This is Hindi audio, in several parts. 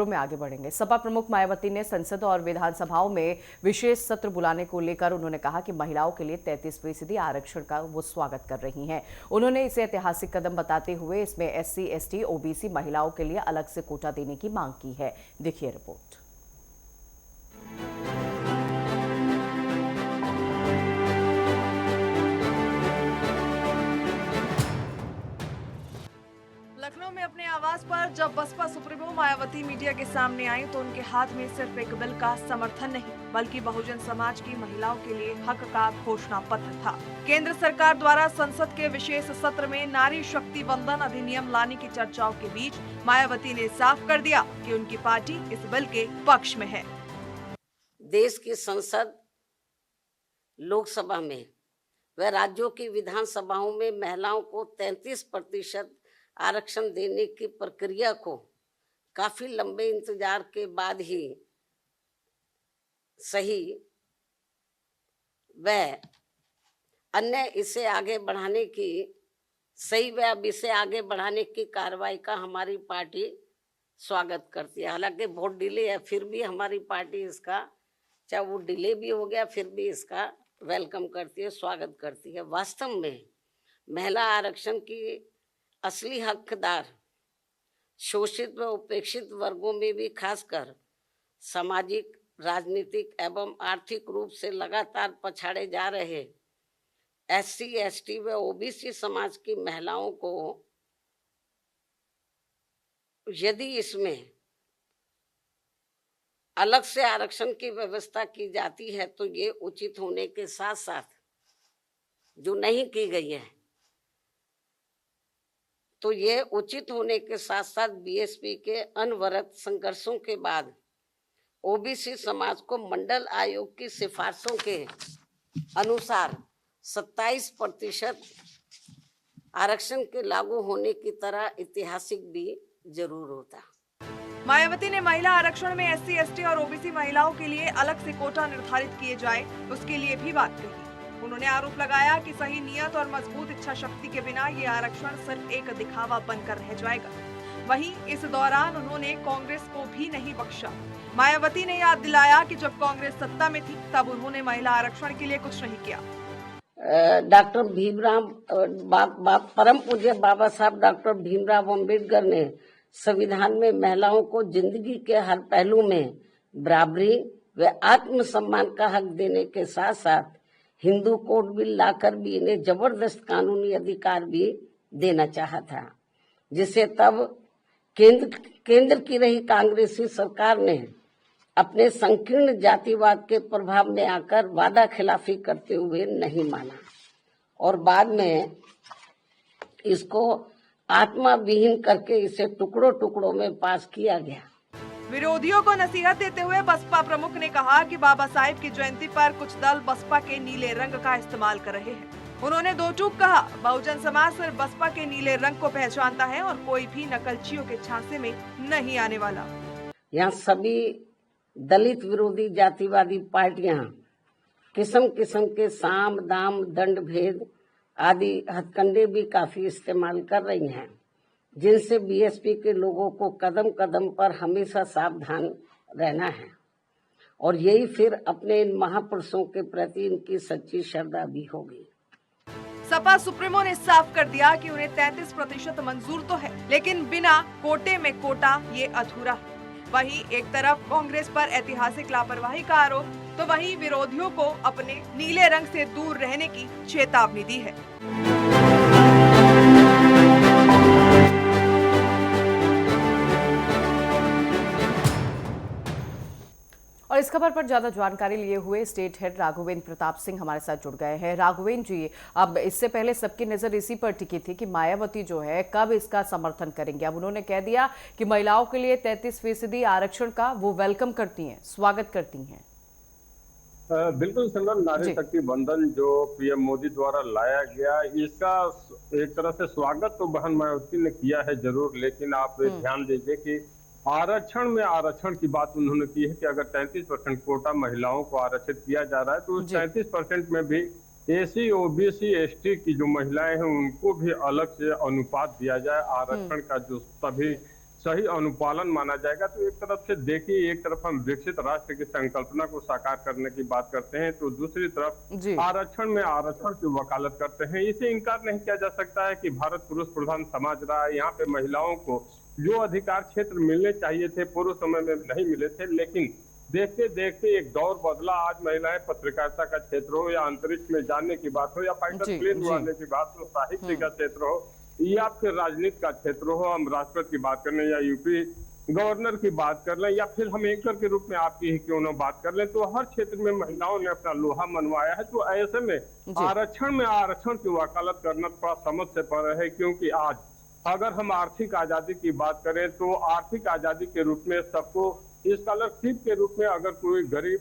में आगे बढ़ेंगे। सपा प्रमुख मायावती ने संसद और विधानसभाओं में विशेष सत्र बुलाने को लेकर उन्होंने कहा कि महिलाओं के लिए 33% आरक्षण का वो स्वागत कर रही हैं। उन्होंने इसे ऐतिहासिक कदम बताते हुए इसमें SC, ST, OBC महिलाओं के लिए अलग से कोटा देने की मांग की है। देखिए रिपोर्ट। लखनऊ में अपने आवास पर जब बसपा सुप्रीमो मायावती मीडिया के सामने आई तो उनके हाथ में सिर्फ एक बिल का समर्थन नहीं बल्कि बहुजन समाज की महिलाओं के लिए हक का घोषणा पत्र था। केंद्र सरकार द्वारा संसद के विशेष सत्र में नारी शक्ति वंदन अधिनियम लाने की चर्चाओं के बीच मायावती ने साफ कर दिया कि उनकी पार्टी इस बिल के पक्ष में है। देश की संसद, लोकसभा में व राज्यों की विधानसभाओं में महिलाओं को 33% आरक्षण देने की प्रक्रिया को काफी लंबे इंतजार के बाद ही सही व अन्य इसे आगे बढ़ाने की कार्रवाई का हमारी पार्टी स्वागत करती है। हालांकि बहुत डिले है, फिर भी हमारी पार्टी इसका, चाहे वो डिले भी हो गया, फिर भी इसका वेलकम करती है, स्वागत करती है। वास्तव में महिला आरक्षण की असली हकदार शोषित व उपेक्षित वर्गों में भी खासकर सामाजिक, राजनीतिक एवं आर्थिक रूप से लगातार पछाड़े जा रहे SC, ST व OBC समाज की महिलाओं को यदि इसमें अलग से आरक्षण की व्यवस्था की जाती है तो ये उचित होने के साथ साथ, जो नहीं की गई है तो ये उचित होने के साथ साथ BSP के अनवरत संघर्षों के बाद OBC समाज को मंडल आयोग की सिफारिशों के अनुसार 27% आरक्षण के लागू होने की तरह ऐतिहासिक भी जरूर होता। मायावती ने महिला आरक्षण में SC, ST और OBC महिलाओं के लिए अलग से कोटा निर्धारित किए जाए, उसके लिए भी बात कही। उन्होंने आरोप लगाया कि सही नियत और मजबूत इच्छा शक्ति के बिना ये आरक्षण सिर्फ एक दिखावा बनकर रह जाएगा। वहीं इस दौरान उन्होंने कांग्रेस को भी नहीं बख्शा। मायावती ने याद दिलाया कि जब कांग्रेस सत्ता में थी तब उन्होंने महिला आरक्षण के लिए कुछ नहीं किया। डॉक्टर भीमराव परम पूज्य बाबा साहब डॉक्टर भीमराव अम्बेडकर ने संविधान में महिलाओं को जिंदगी के हर पहलू में बराबरी व आत्मसम्मान का हक देने के साथ साथ हिंदू कोड बिल लाकर भी इन्हें जबरदस्त कानूनी अधिकार भी देना चाहा था, जिसे तब केंद्र की रही कांग्रेसी सरकार ने अपने संकीर्ण जातिवाद के प्रभाव में आकर वादा खिलाफी करते हुए नहीं माना और बाद में इसको आत्मा विहीन करके इसे टुकड़ों टुकड़ों में पास किया गया। विरोधियों को नसीहत देते हुए बसपा प्रमुख ने कहा कि बाबा साहेब की जयंती पर कुछ दल बसपा के नीले रंग का इस्तेमाल कर रहे हैं। उन्होंने दो टूक कहा, बहुजन समाज सिर्फ बसपा के नीले रंग को पहचानता है और कोई भी नकलचियों के झांसे में नहीं आने वाला। यहाँ सभी दलित विरोधी जातिवादी पार्टियां किस्म किस्म के साम दाम दंड भेद आदि हथकंडे भी काफी इस्तेमाल कर रही हैं, जिनसे BSP के लोगों को कदम कदम पर हमेशा सावधान रहना है और यही फिर अपने इन महापुरुषों के प्रति इनकी सच्ची श्रद्धा भी होगी। सपा सुप्रीमो ने साफ कर दिया कि उन्हें 33% मंजूर तो है, लेकिन बिना कोटे में कोटा ये अधूरा है। वहीं एक तरफ कांग्रेस पर ऐतिहासिक लापरवाही का आरोप तो वहीं विरोधियों को अपने नीले रंग से दूर रहने की चेतावनी दी है। और इस खबर पर ज्यादा जानकारी लिए हुए स्टेट हेड राघवेंद्र प्रताप सिंह हमारे साथ जुड़ गए हैं। राघवेंद्र जी, अब इससे पहले सबकी नजर इसी पर टिकी थी कि मायावती जो है कब इसका समर्थन करेंगे। अब उन्होंने कह दिया कि महिलाओं के लिए 33% आरक्षण का वो वेलकम करती हैं, स्वागत करती हैं। बिल्कुल सिमरन, नारी शक्ति वंदन जो PM मोदी द्वारा लाया गया, इसका एक तरह से स्वागत तो बहन मायावती ने किया है जरूर, लेकिन आप ध्यान दीजिए कि आरक्षण में आरक्षण की बात उन्होंने की है कि अगर 33% कोटा महिलाओं को आरक्षित किया जा रहा है तो उस 33% में भी SC, OBC, ST की जो महिलाएं हैं उनको भी अलग से अनुपात दिया जाए। आरक्षण का जो सभी सही अनुपालन माना जाएगा। तो एक तरफ से देखिए, एक तरफ हम विकसित राष्ट्र की संकल्पना को साकार करने की बात करते हैं, तो दूसरी तरफ आरक्षण में आरक्षण की वकालत करते हैं। इसे इनकार नहीं किया जा सकता है कि भारत पुरुष प्रधान समाज रहा है। यहाँ पे महिलाओं को जो अधिकार क्षेत्र मिलने चाहिए थे पूर्व समय में नहीं मिले थे, लेकिन देखते देखते एक दौर बदला। आज महिलाएं पत्रकारिता का क्षेत्र हो या अंतरिक्ष में जाने की बात हो या फाइटर प्लेन उड़ाने की बात हो, साहित्य का क्षेत्र हो या फिर राजनीति का क्षेत्र हो, हम राष्ट्रपति की बात कर लें या यूपी गवर्नर की बात कर लें या फिर हम एंकर के रूप में आपकी ही क्यों न बात कर लें, तो हर क्षेत्र में महिलाओं ने अपना लोहा मनवाया है। तो ऐसे में आरक्षण में आरक्षण की वकालत करना थोड़ा समझ से परे है, क्योंकि आज अगर हम आर्थिक आजादी की बात करें तो आर्थिक आजादी के रूप में सबको स्कॉलरशिप के रूप में अगर कोई गरीब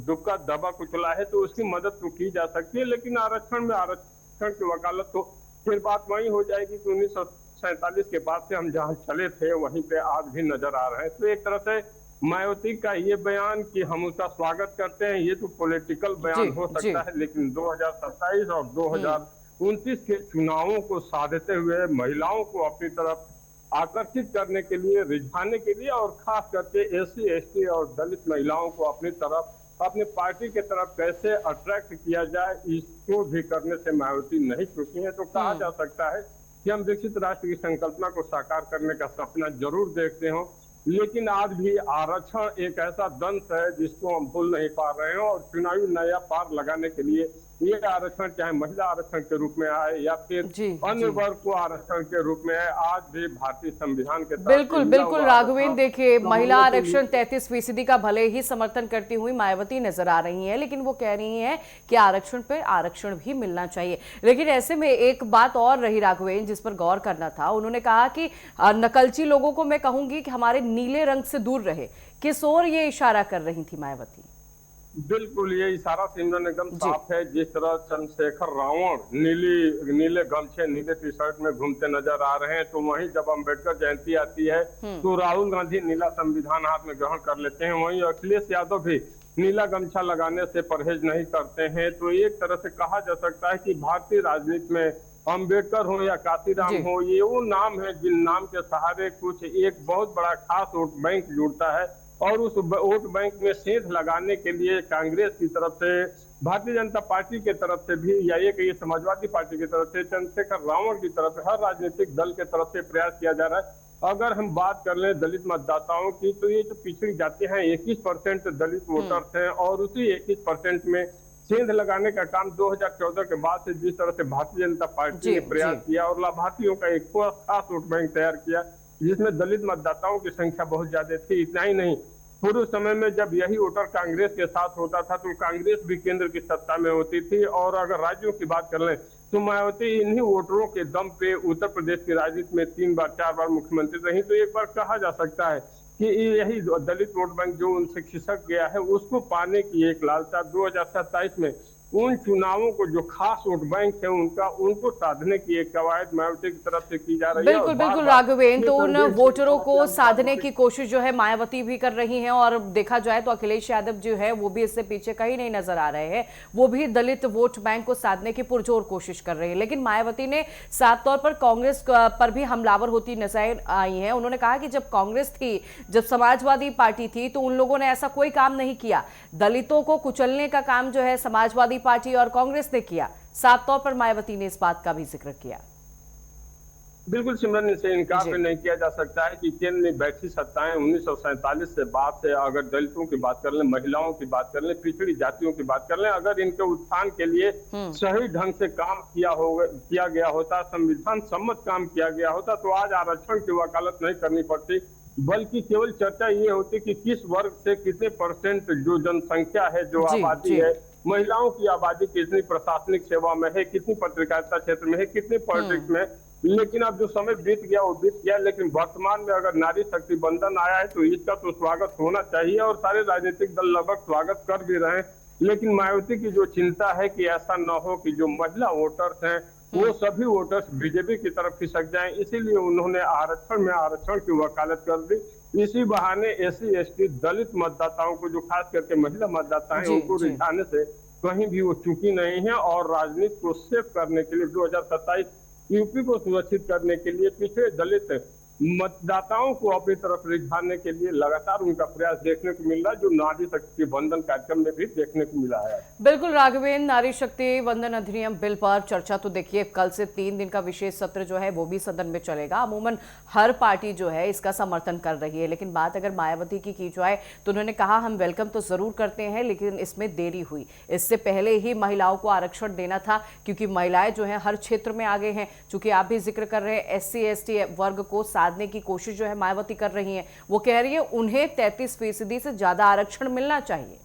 दुबका दबा कुचला है तो उसकी मदद तो की जा सकती है, लेकिन आरक्षण में आरक्षण की वकालत तो फिर बात वही हो जाएगी कि 1947 के बाद से हम जहां चले थे वहीं पे आज भी नजर आ रहे हैं। तो एक तरह से मायावती का ये बयान कि हम उसका स्वागत करते हैं, ये तो पॉलिटिकल बयान हो सकता है, लेकिन 2027 और 2029 के चुनावों को साधते हुए महिलाओं को अपनी तरफ आकर्षित करने के लिए, रिझाने के लिए और खास करके एससी, एसटी और दलित महिलाओं को अपनी तरफ, अपने पार्टी के तरफ कैसे अट्रैक्ट किया जाए, इसको भी करने से मायावती नहीं चुकी है। तो कहा जा सकता है कि हम विकसित राष्ट्र की संकल्पना को साकार करने का सपना जरूर देखते हो, लेकिन आज भी आरक्षण एक ऐसा दंश है जिसको हम भूल नहीं पा रहे हैं। और चुनावी नया पार लगाने के लिए ये आरक्षण चाहे महिला आरक्षण के रूप में आए या फिर अन्य वर्ग को आरक्षण के रूप में आए, आज भी भारतीय संविधान के बिल्कुल बिल्कुल राघवेंद्र, देखिए महिला आरक्षण 33% का भले ही समर्थन करती हुई मायावती नजर आ रही है, लेकिन वो कह रही हैं कि आरक्षण पे आरक्षण भी मिलना चाहिए। लेकिन ऐसे में एक बात और रही राघवेंद्र जिस पर गौर करना था, उन्होंने कहा कि नकलची लोगों को मैं कहूंगी कि हमारे नीले रंग से दूर रहे। किस ओर ये इशारा कर रही थी मायावती? बिल्कुल ये इशारा सिमरन एकदम साफ है। जिस तरह चंद्रशेखर रावण नीले गमछे, नीले टी शर्ट में घूमते नजर आ रहे हैं, तो वहीं जब अम्बेडकर जयंती आती है तो राहुल गांधी नीला संविधान हाथ में ग्रहण कर लेते हैं, वहीं अखिलेश यादव भी नीला गमछा लगाने से परहेज नहीं करते हैं। तो एक तरह से कहा जा सकता है कि भारतीय राजनीति में अम्बेडकर हो या काशीराम हो, ये वो नाम है जिन नाम के सहारे कुछ एक बहुत बड़ा खास वोट बैंक जुड़ता है, और उस वोट बैंक में सेंध लगाने के लिए कांग्रेस की तरफ से, भारतीय जनता पार्टी की तरफ से भी या ये कहिए समाजवादी पार्टी की तरफ से, चंद्रशेखर रावण की तरफ से, हर राजनीतिक दल के तरफ से प्रयास किया जा रहा है। अगर हम बात कर लें दलित मतदाताओं की, तो ये जो पिछड़ी जाते हैं 21% दलित वोटर्स हैं, और उसी 21% में सेंध लगाने का काम 2014 के बाद से जिस तरह से भारतीय जनता पार्टी ने प्रयास किया और लाभार्थियों का एक खास वोट बैंक तैयार किया जिसमें दलित मतदाताओं की संख्या बहुत ज्यादा थी। इतना ही नहीं, पूर्व समय में जब यही वोटर कांग्रेस के साथ होता था तो कांग्रेस भी केंद्र की सत्ता में होती थी, और अगर राज्यों की बात कर लें तो मायावती इन्हीं वोटरों के दम पे उत्तर प्रदेश की राजनीति में 3 बार 4 बार मुख्यमंत्री रही। तो एक बार कहा जा सकता है कि यही दलित वोट बैंक जो उनसे खिसक गया है उसको पाने की एक लालसा 2027 में उन चुनावों को जो खास वोट बैंक है उनको साधने की एक कवायद मायावती की तरफ से की जा रही है। बिल्कुल बिल्कुल राघवेंद्र, तो उन वोटरों को साधने की कोशिश जो है मायावती भी कर रही हैं, और देखा जाए तो अखिलेश यादव जो है वो भी इससे पीछे कहीं नहीं नजर आ रहे हैं, वो भी दलित वोट बैंक को साधने की पुरजोर कोशिश कर रहे हैं। लेकिन मायावती ने साफ तौर पर कांग्रेस पर भी हमलावर होती नजर आई है। उन्होंने कहा कि जब कांग्रेस थी, जब समाजवादी पार्टी थी, तो उन लोगों ने ऐसा कोई काम नहीं किया, दलितों को कुचलने का काम जो है समाजवादी पार्टी और कांग्रेस ने किया। साफ तौर पर मायावती ने इस बात का भी जिक्र किया। बिल्कुल सिमरन, इसे इनकार भी नहीं किया जा सकता है कि केंद्र में बैठी सत्ताएं 1947 से बाद से, अगर दलितों की बात कर लें, महिलाओं की बात कर लें, पिछड़ी जातियों की बात कर लें, अगर इनके उत्थान के लिए सही ढंग से काम किया गया होता, संविधान सम्मत काम किया गया होता, तो आज आरक्षण की वकालत नहीं करनी पड़ती, बल्कि केवल चर्चा ये होती कि किस वर्ग से कितने % जो जनसंख्या है, जो आबादी है, महिलाओं की आबादी कितनी प्रशासनिक सेवा में है, कितनी पत्रकारिता क्षेत्र में है, कितनी पॉलिटिक्स में। लेकिन अब जो समय बीत गया वो बीत गया, लेकिन वर्तमान में अगर नारी शक्ति बंधन आया है तो इसका तो स्वागत होना चाहिए, और सारे राजनीतिक दल लगभग स्वागत कर भी रहे हैं। लेकिन मायावती की जो चिंता है कि ऐसा न हो कि जो महिला वोटर्स हैं वो सभी वोटर्स बीजेपी की तरफ खिसक जाएं, इसीलिए उन्होंने आरक्षण में आरक्षण की वकालत कर दी। इसी बहाने SC ST दलित मतदाताओं को, जो खास करके महिला मतदाता हैं, उनको रिझाने से कहीं भी वो चूकी नहीं है, और राजनीति को सेफ करने के लिए 2027 यूपी को सुरक्षित करने के लिए पिछड़े दलित मतदाताओं को अपनी तरफ रिझाने के लिए लगातार उनका प्रयास देखने को मिल रहा है, जो नारी शक्ति बंधन कार्यक्रम में भी देखने को मिला है। बिल्कुल राघवेंद्र, नारी शक्ति वंदन अधिनियम बिल पर चर्चा तो देखिए कल से 3 दिन का विशेष सत्र जो है वो भी सदन में चलेगा। अमूमन हर पार्टी जो है इसका समर्थन कर रही है, लेकिन बात अगर मायावती की जाए तो उन्होंने कहा हम वेलकम तो जरूर करते हैं, लेकिन इसमें देरी हुई। इससे पहले ही महिलाओं को आरक्षण देना था, क्योंकि महिलाएं जो है हर क्षेत्र में आगे हैं। चूंकि आप भी जिक्र कर रहे हैं SC ST वर्ग को साधने की कोशिश जो है मायावती कर रही है, वो कह रही है उन्हें 33% से ज्यादा आरक्षण मिलना चाहिए।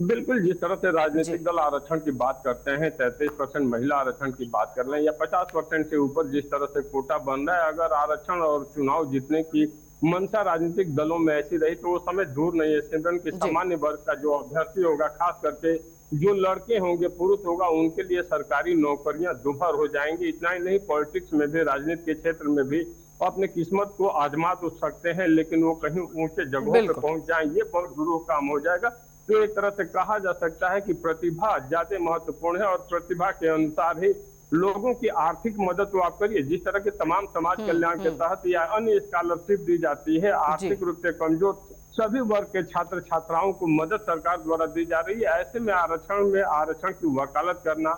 बिल्कुल, जिस तरह से राजनीतिक दल आरक्षण की बात करते हैं, 33% महिला आरक्षण की बात कर लें या 50% से ऊपर जिस तरह से कोटा बन रहा है, अगर आरक्षण और चुनाव जीतने की मंशा राजनीतिक दलों में ऐसी रही तो वो समय दूर नहीं है। सिमरन की सामान्य वर्ग का जो अभ्यर्थी होगा, खास करके जो लड़के होंगे, पुरुष होगा, उनके लिए सरकारी नौकरियां दुभर हो जाएंगी। इतना ही नहीं, पॉलिटिक्स में भी, राजनीति के क्षेत्र में भी अपने किस्मत को आजमा तो सकते हैं, लेकिन वो कहीं ऊंचे जगहों पे पहुंच जाएं, ये बहुत दुरूह काम हो जाएगा। तो एक तरह से कहा जा सकता है कि प्रतिभा ज्यादा महत्वपूर्ण है और प्रतिभा के अनुसार ही लोगों की आर्थिक मदद तो आप करिए। जिस तरह के तमाम समाज कल्याण के तहत या अन्य स्कॉलरशिप दी जाती है, आर्थिक रूप से कमजोर सभी वर्ग के छात्र छात्राओं को मदद सरकार द्वारा दी जा रही है। ऐसे में आरक्षण की वकालत करना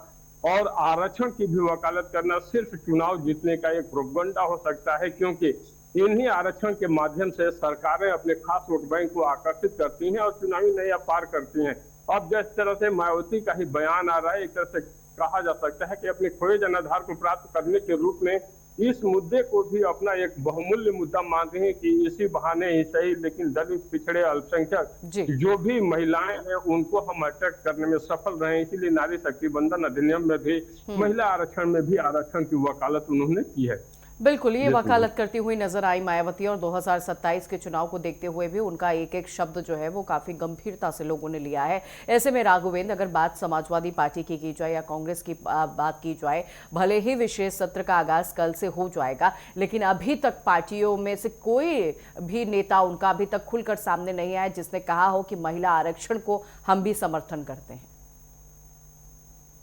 और आरक्षण की भी वकालत करना सिर्फ चुनाव जीतने का एक प्रोपगंडा हो सकता है, क्योंकि इन्हीं आरक्षण के माध्यम से सरकारें अपने खास वोट बैंक को आकर्षित करती हैं और चुनावी नैया पार करती हैं। अब जिस तरह से मायावती का ही बयान आ रहा है, एक तरह से कहा जा सकता है कि अपने खोए जनाधार को प्राप्त करने के रूप में इस मुद्दे को भी अपना एक बहुमूल्य मुद्दा मान रहे हैं कि इसी बहाने ही सही, लेकिन दलित, पिछड़े, अल्पसंख्यक जो भी महिलाएं हैं उनको हम अट्रैक्ट करने में सफल रहे। इसीलिए नारी शक्ति बंधन अधिनियम में भी महिला आरक्षण में भी आरक्षण की वकालत उन्होंने की है। बिल्कुल, ये वकालत करती हुई नजर आई मायावती, और 2027 के चुनाव को देखते हुए भी उनका एक एक शब्द जो है वो काफी गंभीरता से लोगों ने लिया है। ऐसे में राघवेंद्र, अगर बात समाजवादी पार्टी की जाए या कांग्रेस की बात की जाए, भले ही विशेष सत्र का आगाज कल से हो जाएगा, लेकिन अभी तक पार्टियों में से कोई भी नेता उनका अभी तक खुलकर सामने नहीं आया जिसने कहा हो कि महिला आरक्षण को हम भी समर्थन करते हैं।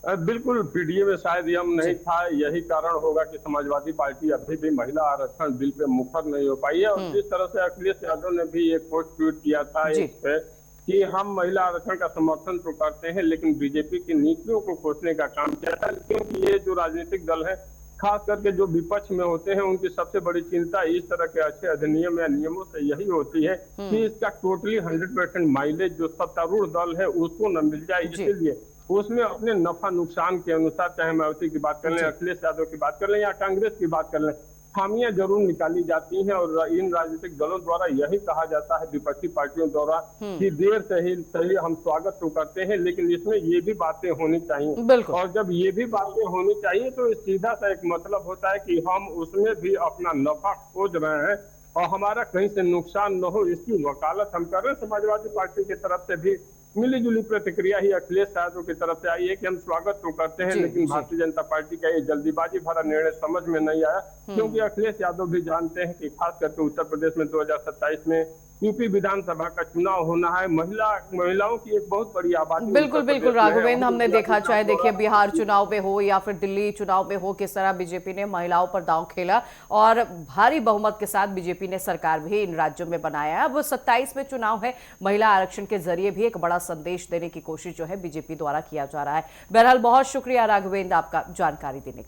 बिल्कुल, पीडीए में शायद यह नहीं था। यही कारण होगा कि समाजवादी पार्टी अभी भी महिला आरक्षण बिल पे मुखर नहीं हो पाई है। और जिस तरह से अखिलेश यादव ने भी एक पोस्ट ट्वीट किया था इस पे कि हम महिला आरक्षण का समर्थन तो करते हैं, लेकिन बीजेपी की नीतियों को खोजने का काम किया था। क्योंकि ये जो राजनीतिक दल है, खास करके जो विपक्ष में होते हैं, उनकी सबसे बड़ी चिंता इस तरह के अच्छे अधिनियम या नियमों से यही होती है कि इसका टोटली 100% माइलेज जो सत्तारूढ़ दल है उसको न मिल जाए। इसीलिए उसमें अपने नफा नुकसान के अनुसार, चाहे मायावती की बात कर लें, अखिलेश यादव की बात कर लें या कांग्रेस की बात कर लें, खामियां जरूर निकाली जाती हैं। और इन राजनीतिक दलों द्वारा यही कहा जाता है, विपक्षी पार्टियों द्वारा, कि देर से ही सही हम स्वागत तो करते हैं, लेकिन इसमें ये भी बातें होनी चाहिए। और जब ये भी बातें होनी चाहिए तो सीधा सा एक मतलब होता है कि हम उसमें भी अपना नफा खोज रहे हैं और हमारा कहीं से नुकसान न हो, इसकी वकालत हम कर रहे हैं। समाजवादी पार्टी की तरफ से भी मिली जुली प्रतिक्रिया ही अखिलेश यादव की तरफ से आई है कि हम स्वागत तो करते हैं, लेकिन भारतीय जनता पार्टी का ये जल्दीबाजी भरा निर्णय समझ में नहीं आया। क्योंकि अखिलेश यादव भी जानते हैं कि खास करके उत्तर प्रदेश में 2027 में यूपी विधानसभा का चुनाव होना है। महिलाओं की एक बहुत बड़ी आबादी। बिल्कुल राघवेंद्र, हमने देखा, चाहे देखिए बिहार चुनाव में हो या फिर दिल्ली चुनाव में हो, किस तरह बीजेपी ने महिलाओं पर दांव खेला और भारी बहुमत के साथ बीजेपी ने सरकार भी इन राज्यों में बनाया है। अब 27 में चुनाव है, महिला आरक्षण के जरिए भी एक बड़ा संदेश देने की कोशिश जो है बीजेपी द्वारा किया जा रहा है। बहरहाल बहुत शुक्रिया राघवेंद्र आपका जानकारी देने के लिए।